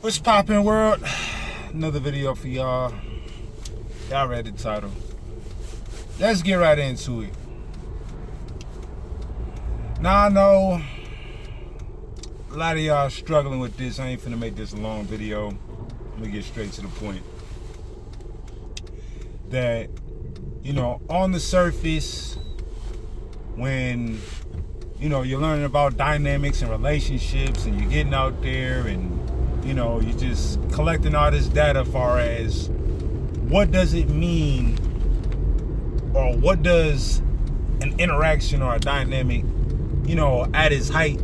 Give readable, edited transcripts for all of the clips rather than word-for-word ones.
What's poppin', world? Another video for y'all. Y'all read the title. Let's get right into it. Now I know a lot of y'all struggling with this. I ain't finna make this a long video. I'm gonna get straight to the point. That, on the surface, when you're learning about dynamics and relationships and you're getting out there and you're just collecting all this data far as what does it mean, or what does an interaction or a dynamic at its height,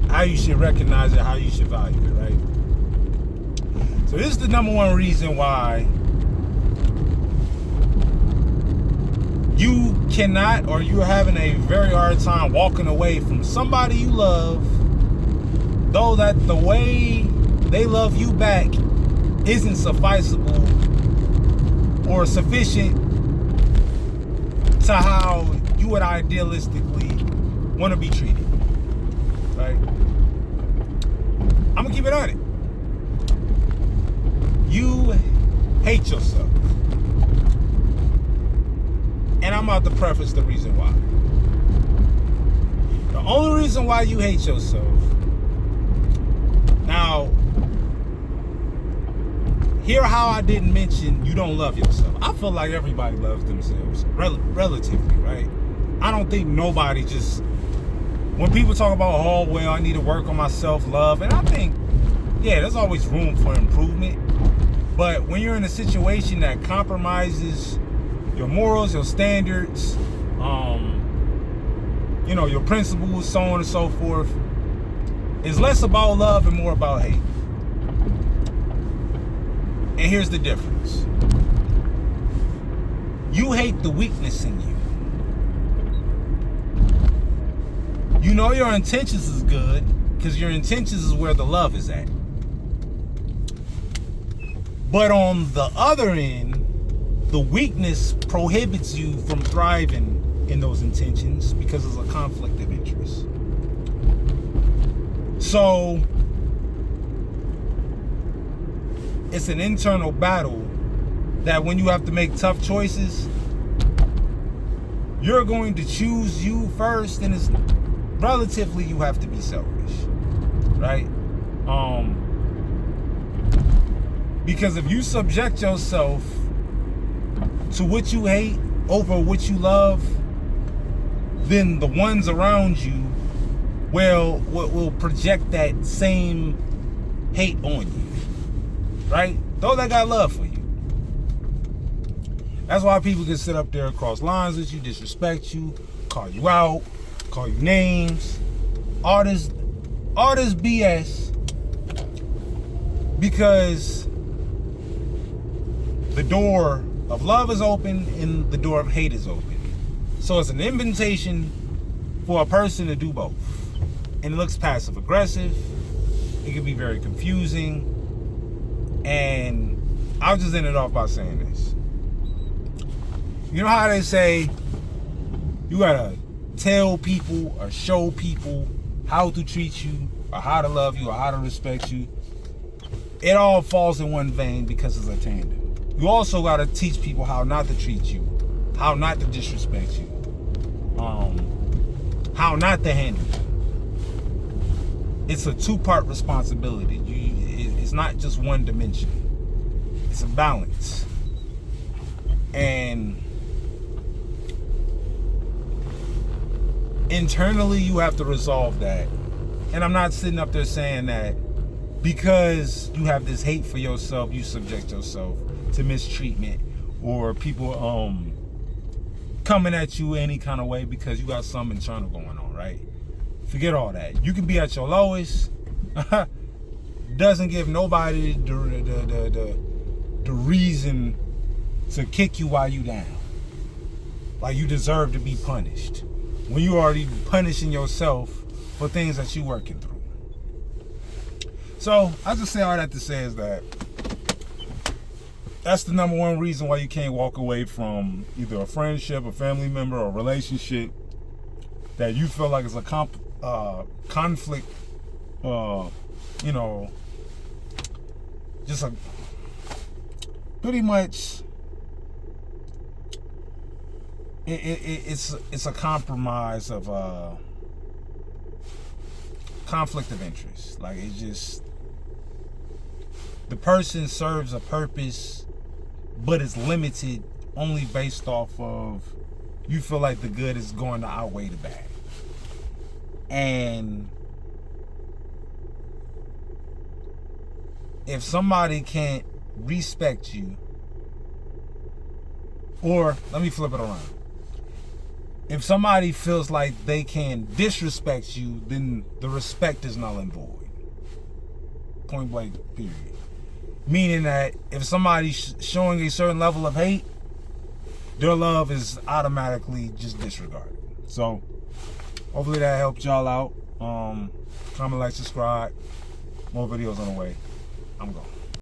how you should recognize it, how you should value it, right? So this is the number one reason why you cannot, or you're having a very hard time walking away from somebody you love, though that the way they love you back isn't sufficeable or sufficient to how you would idealistically want to be treated, right? I'm gonna keep it on it. You hate yourself. And I'm about to preface the reason why. The only reason why you hate yourself. Now, hear how I didn't mention you don't love yourself. I feel like everybody loves themselves, relatively, right? I don't think nobody just, when people talk about, oh, well, I need to work on my self-love, and I think, yeah, there's always room for improvement. But when you're in a situation that compromises your morals, your standards, your principles, so on and so forth, it's less about love and more about hate. And here's the difference. You hate the weakness in you. You know your intentions is good because your intentions is where the love is at. But on the other end, the weakness prohibits you from thriving in those intentions because there's a conflict of interest. So it's an internal battle that when you have to make tough choices, you're going to choose you first, and it's relatively you have to be selfish, right? Because if you subject yourself to what you hate over what you love, then the ones around you will project that same hate on you, right? Though they got love for you. That's why people can sit up there and cross lines with you, disrespect you, call you out, call you names, all this BS, because the door of love is open and the door of hate is open. So it's an invitation for a person to do both. And it looks passive aggressive. It can be very confusing. And I'll just end it off by saying this. You know how they say you gotta tell people or show people how to treat you or how to love you or how to respect you? It all falls in one vein because it's a tandem. You also got to teach people how not to treat you, how not to disrespect you, how not to handle you. It's a two-part responsibility. It's not just one dimension. It's a balance. And internally, you have to resolve that. And I'm not sitting up there saying that because you have this hate for yourself, you subject yourself to mistreatment or people coming at you any kind of way because you got something internal going on, right? Forget all that. You can be at your lowest. Doesn't give nobody the reason to kick you while you down. Like you deserve to be punished when you already punishing yourself for things that you working through. So I just say all that to say is that that's the number one reason why you can't walk away from either a friendship, a family member, or a relationship that you feel like is a conflict you know, just a pretty much it's a compromise of conflict of interest. Like, it's just, the person serves a purpose, but it's limited only based off of, you feel like the good is going to outweigh the bad. And if somebody can't respect you, or let me flip it around. If somebody feels like they can disrespect you, then the respect is null and void. Point blank, period. Meaning that if somebody's showing a certain level of hate, their love is automatically just disregarded. So, hopefully that helped y'all out. Comment, like, subscribe. More videos on the way. I'm gone.